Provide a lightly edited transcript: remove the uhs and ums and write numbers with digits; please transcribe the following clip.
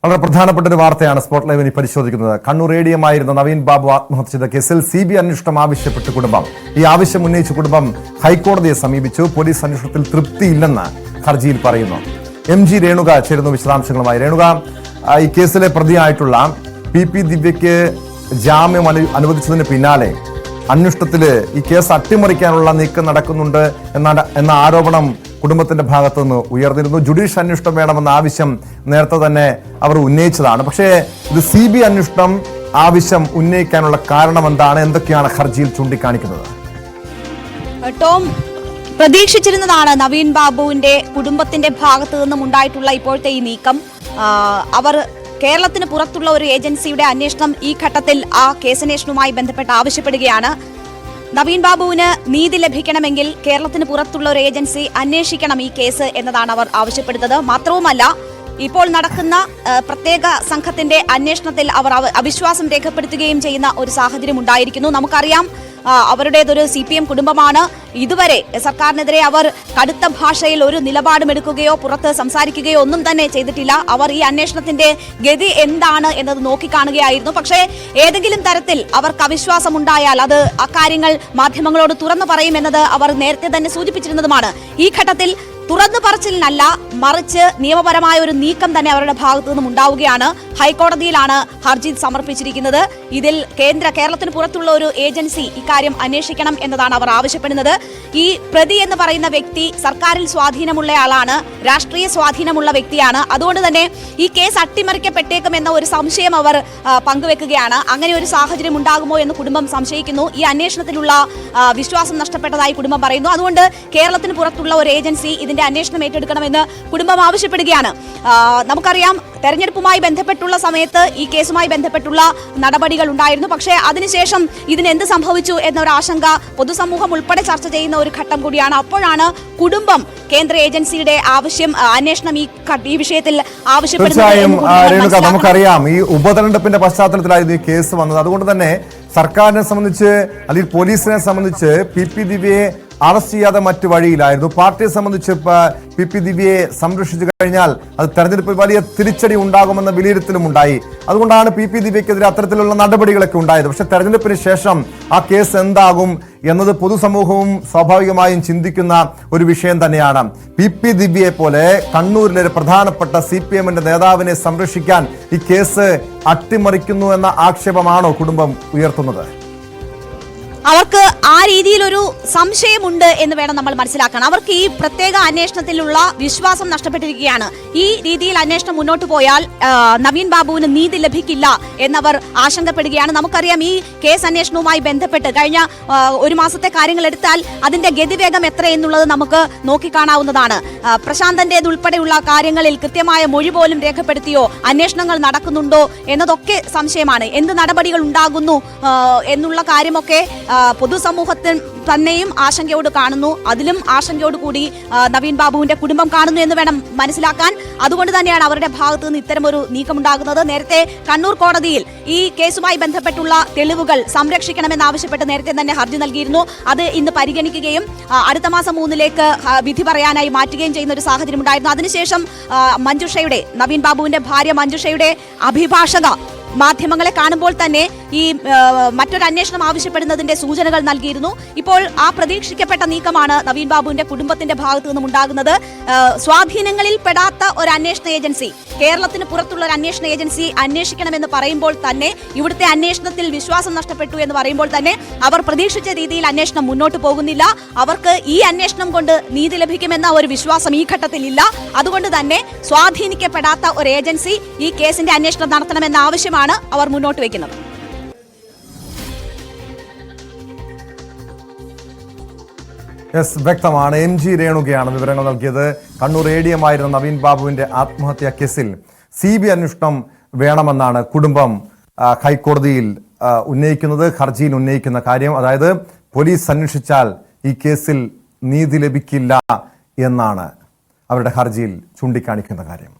വളരെ പ്രധാനപ്പെട്ട ഒരു വാർത്തയാണ് സ്പോട്ട് ലൈവിൽ പരിശോധിക്കുന്നത്. കണ്ണൂർ എഡിഎമായിരുന്ന നവീൻ ബാബു ആത്മഹത്യ ചെയ്ത കേസിൽ CBI അന്വേഷണം ആവശ്യപ്പെട്ട് കുടുംബം. ഈ ആവശ്യം ഉന്നയിച്ച കുടുംബം ഹൈക്കോടതിയെ സമീപിച്ചു. പോലീസ് അന്വേഷണത്തിൽ തൃപ്തിയില്ലെന്ന് ഹർജിയിൽ പറയുന്നു. MG രേണുക ചേരുന്നു വിശദാംശങ്ങളുമായി. രേണുക, ഈ കേസിലെ പ്രതിയായിട്ടുള്ള PP ദിവ്യയ്ക്ക് ജാമ്യം അനുവദിച്ചതിന് പിന്നാലെ അന്വേഷണത്തില് ഈ കേസ് അട്ടിമറിക്കാനുള്ള നീക്കം നടക്കുന്നുണ്ട് എന്ന ആരോപണം കുടുംബത്തിന്റെ ഭാഗത്തു നിന്ന് ഉയർന്നിരുന്നു. ജുഡീഷ്യൽ അന്വേഷണം വേണമെന്ന ആവശ്യം നേരത്തെ തന്നെ അവർ ഉന്നയിച്ചതാണ്. പക്ഷേ ഇത് CBI അന്വേഷണം ആവശ്യം ഉന്നയിക്കാനുള്ള കാരണം എന്താണ്? എന്തൊക്കെയാണ് ഹർജിയിൽ ചൂണ്ടിക്കാണിക്കുന്നത്? ടോം, പ്രതീക്ഷിച്ചിരുന്നതാണ് നവീൻ ബാബുവിന്റെ കുടുംബത്തിന്റെ ഭാഗത്തു നിന്നും ഉണ്ടായിട്ടുള്ള ഇപ്പോഴത്തെ ഈ നീക്കം. അവർ കേരളത്തിന് പുറത്തുള്ള ഒരു ഏജൻസിയുടെ അന്വേഷണം ഈ ഘട്ടത്തിൽ ആ കേസന്വേഷണവുമായി ബന്ധപ്പെട്ട് ആവശ്യപ്പെടുകയാണ്. നവീൻ ബാബുവിന് നീതി ലഭിക്കണമെങ്കിൽ കേരളത്തിന് പുറത്തുള്ള ഒരു ഏജൻസി അന്വേഷിക്കണം ഈ കേസ് എന്നതാണ് അവർ ആവശ്യപ്പെടുന്നത്. മാത്രവുമല്ല, ഇപ്പോൾ നടക്കുന്ന പ്രത്യേക സംഘത്തിന്റെ അന്വേഷണത്തിൽ അവർ അവിശ്വാസം രേഖപ്പെടുത്തുകയും ചെയ്യുന്ന ഒരു സാഹചര്യം ഉണ്ടായിരിക്കുന്നു. നമുക്കറിയാം, അവരുടേതൊരു CPM കുടുംബമാണ്. ഇതുവരെ സർക്കാരിനെതിരെ അവർ കടുത്ത ഭാഷയിൽ ഒരു നിലപാടും എടുക്കുകയോ പുറത്ത് സംസാരിക്കുകയോ ഒന്നും തന്നെ ചെയ്തിട്ടില്ല. അവർ ഈ അന്വേഷണത്തിന്റെ ഗതി എന്താണ് എന്നത് നോക്കിക്കാണുകയായിരുന്നു. പക്ഷേ ഏതെങ്കിലും തരത്തിൽ അവർക്ക് അവിശ്വാസം ഉണ്ടായാൽ അത് അക്കാര്യങ്ങൾ മാധ്യമങ്ങളോട് തുറന്നു പറയുമെന്നത് അവർ നേരത്തെ തന്നെ സൂചിപ്പിച്ചിരുന്നതുമാണ്. ഈ ഘട്ടത്തിൽ തുറന്നു പറച്ചിലിനല്ല, മറിച്ച് നിയമപരമായ ഒരു നീക്കം തന്നെ അവരുടെ ഭാഗത്തു നിന്നും ഉണ്ടാവുകയാണ്. ഹൈക്കോടതിയിലാണ് ഹർജി സമർപ്പിച്ചിരിക്കുന്നത്. ഇതിൽ കേരളത്തിന് പുറത്തുള്ള ഒരു ഏജൻസി ഇക്കാര്യം അന്വേഷിക്കണം എന്നതാണ് അവർ ആവശ്യപ്പെടുന്നത്. ഈ പ്രതി എന്ന് പറയുന്ന വ്യക്തി സർക്കാരിൽ സ്വാധീനമുള്ള ആളാണ്, രാഷ്ട്രീയ സ്വാധീനമുള്ള വ്യക്തിയാണ്. അതുകൊണ്ട് തന്നെ ഈ കേസ് അട്ടിമറിക്കപ്പെട്ടേക്കുമെന്ന ഒരു സംശയം അവർ പങ്കുവെക്കുകയാണ്. അങ്ങനെ ഒരു സാഹചര്യം ഉണ്ടാകുമോ എന്ന് കുടുംബം സംശയിക്കുന്നു. ഈ അന്വേഷണത്തിലുള്ള വിശ്വാസം നഷ്ടപ്പെട്ടതായി കുടുംബം പറയുന്നു. അതുകൊണ്ട് കേരളത്തിന് പുറത്തുള്ള ഒരു ഏജൻസി ഇതിന്റെ അന്വേഷണം ഏറ്റെടുക്കണമെന്ന് കുടുംബം ആവശ്യപ്പെടുകയാണ്. നമുക്കറിയാം, തെരഞ്ഞെടുപ്പുമായി ബന്ധപ്പെട്ടുള്ള സമയത്ത് ഈ കേസുമായി ബന്ധപ്പെട്ടുള്ള നടപടികൾ ഉണ്ടായിരുന്നു. പക്ഷേ അതിനുശേഷം ഇതിനെന്ത് സംഭവിച്ചു എന്നൊരു ആശങ്ക പൊതുസമൂഹം ഉൾപ്പെടെ ചർച്ച ചെയ്യുന്ന ഒരു ഘട്ടം കൂടിയാണ്. അപ്പോഴാണ് കുടുംബം കേന്ദ്ര ഏജൻസിയുടെ അന്വേഷണം ഈ വിഷയത്തിൽ ആവശ്യപ്പെടുന്നത്. നമുക്കറിയാം, ഈ ഉപതെരഞ്ഞെടുപ്പിന്റെ പശ്ചാത്തലത്തിലായിരുന്നു ഈ കേസ് വന്നത്. അതുകൊണ്ട് തന്നെ സർക്കാരിനെ സംബന്ധിച്ച് അല്ലെങ്കിൽ പോലീസിനെ സംബന്ധിച്ച് PP ദിവ്യയെ അറസ്റ്റ് ചെയ്യാതെ മറ്റു വഴിയിലായിരുന്നു. പാർട്ടിയെ സംബന്ധിച്ച് PP ദിവ്യയെ സംരക്ഷിച്ചു കഴിഞ്ഞാൽ അത് തെരഞ്ഞെടുപ്പിൽ വലിയ തിരിച്ചടി ഉണ്ടാകുമെന്ന വിലയിരുത്തലും ഉണ്ടായി. അതുകൊണ്ടാണ് PP ദിവ്യക്കെതിരെ അത്തരത്തിലുള്ള നടപടികളൊക്കെ ഉണ്ടായത്. പക്ഷെ തെരഞ്ഞെടുപ്പിന് ശേഷം ആ കേസ് എന്താകും എന്നത് പൊതുസമൂഹവും സ്വാഭാവികമായും ചിന്തിക്കുന്ന ഒരു വിഷയം തന്നെയാണ്. PP ദിവ്യയെ പോലെ കണ്ണൂരിലെ ഒരു പ്രധാനപ്പെട്ട CPMന്റെ നേതാവിനെ സംരക്ഷിക്കാൻ ഈ കേസ് അട്ടിമറിക്കുന്നു എന്ന ആക്ഷേപമാണോ കുടുംബം ഉയർത്തുന്നത്? അവർക്ക് ആ രീതിയിലൊരു സംശയമുണ്ട് എന്ന് വേണം നമ്മൾ മനസ്സിലാക്കാൻ. അവർക്ക് ഈ പ്രത്യേക അന്വേഷണത്തിലുള്ള വിശ്വാസം നഷ്ടപ്പെട്ടിരിക്കുകയാണ്. ഈ രീതിയിൽ അന്വേഷണം മുന്നോട്ട് പോയാൽ നവീൻ ബാബുവിന് നീതി ലഭിക്കില്ല എന്നവർ ആശങ്കപ്പെടുകയാണ്. നമുക്കറിയാം, ഈ കേസ് അന്വേഷണവുമായി ബന്ധപ്പെട്ട് കഴിഞ്ഞ ഒരു മാസത്തെ കാര്യങ്ങൾ എടുത്താൽ അതിന്റെ ഗതിവേഗം എത്ര എന്നുള്ളത് നമുക്ക് നോക്കിക്കാണാവുന്നതാണ്. പ്രശാന്തന്റേതുൾപ്പെടെയുള്ള കാര്യങ്ങളിൽ കൃത്യമായ മൊഴി പോലും രേഖപ്പെടുത്തിയോ അന്വേഷണങ്ങൾ നടക്കുന്നുണ്ടോ എന്നതൊക്കെ സംശയമാണ്. എന്ത് നടപടികൾ ഉണ്ടാകുന്നു എന്നുള്ള കാര്യമൊക്കെ പൊതുസമൂഹത്തിൽ തന്നെയും ആശങ്കയോട് കാണുന്നു. അതിലും ആശങ്കയോട് കൂടി നവീൻ ബാബുവിന്റെ കുടുംബം കാണുന്നു എന്ന് വേണം മനസ്സിലാക്കാൻ. അതുകൊണ്ട് തന്നെയാണ് അവരുടെ ഭാഗത്ത് നിന്ന് ഇത്തരമൊരു നീക്കമുണ്ടാകുന്നത്. നേരത്തെ കണ്ണൂർ കോടതിയിൽ ഈ കേസുമായി ബന്ധപ്പെട്ടുള്ള തെളിവുകൾ സംരക്ഷിക്കണമെന്നാവശ്യപ്പെട്ട് നേരത്തെ തന്നെ ഹർജി നൽകിയിരുന്നു. അത് ഇന്ന് പരിഗണിക്കുകയും അടുത്ത മാസം 3-ലേക്ക് വിധി പറയാനായി മാറ്റുകയും ചെയ്യുന്ന ഒരു സാഹചര്യം ഉണ്ടായിരുന്നു. അതിനുശേഷം മഞ്ജുഷയുടെ, നവീൻ ബാബുവിന്റെ ഭാര്യ മഞ്ജുഷയുടെ അഭിഭാഷക മാധ്യമങ്ങളെ കാണുമ്പോൾ തന്നെ ഈ മറ്റൊരു അന്വേഷണം ആവശ്യപ്പെടുന്നതിന്റെ സൂചനകൾ നൽകിയിരുന്നു. ഇപ്പോൾ ആ പ്രതീക്ഷിക്കപ്പെട്ട നീക്കമാണ് നവീൻ ബാബുവിന്റെ കുടുംബത്തിന്റെ ഭാഗത്തു നിന്നും ഉണ്ടാകുന്നത്. സ്വാധീനങ്ങളിൽ പെടാത്ത ഒരു അന്വേഷണ ഏജൻസി, കേരളത്തിന് പുറത്തുള്ള ഒരു അന്വേഷണ ഏജൻസി അന്വേഷിക്കണമെന്ന് പറയുമ്പോൾ തന്നെ, ഇവിടുത്തെ അന്വേഷണത്തിൽ വിശ്വാസം നഷ്ടപ്പെട്ടു എന്ന് പറയുമ്പോൾ തന്നെ അവർ പ്രതീക്ഷിച്ച രീതിയിൽ അന്വേഷണം മുന്നോട്ട് പോകുന്നില്ല. അവർക്ക് ഈ അന്വേഷണം കൊണ്ട് നീതി ലഭിക്കുമെന്ന ഒരു വിശ്വാസം ഈ ഘട്ടത്തിൽ ഇല്ല. അതുകൊണ്ട് തന്നെ സ്വാധീനിക്കപ്പെടാത്ത ഒരു ഏജൻസി ഈ കേസിന്റെ അന്വേഷണം നടത്തണമെന്ന ആവശ്യമാണ് അവർ മുന്നോട്ട് വയ്ക്കുന്നത്. വ്യക്തമാണ്. MG രേണുകയാണ് വിവരങ്ങൾ നൽകിയത്. കണ്ണൂർ എഡിഎമായിരുന്ന നവീൻ ബാബുവിന്റെ ആത്മഹത്യാ കേസിൽ CBI അന്വേഷണം വേണമെന്നാണ് കുടുംബം ഹൈക്കോടതിയിൽ ഉന്നയിക്കുന്നത്, ഹർജിയിൽ ഉന്നയിക്കുന്ന കാര്യം. അതായത് പോലീസ് അന്വേഷിച്ചാൽ ഈ കേസിൽ നീതി ലഭിക്കില്ല എന്നാണ് അവരുടെ ഹർജിയിൽ ചൂണ്ടിക്കാണിക്കുന്ന കാര്യം.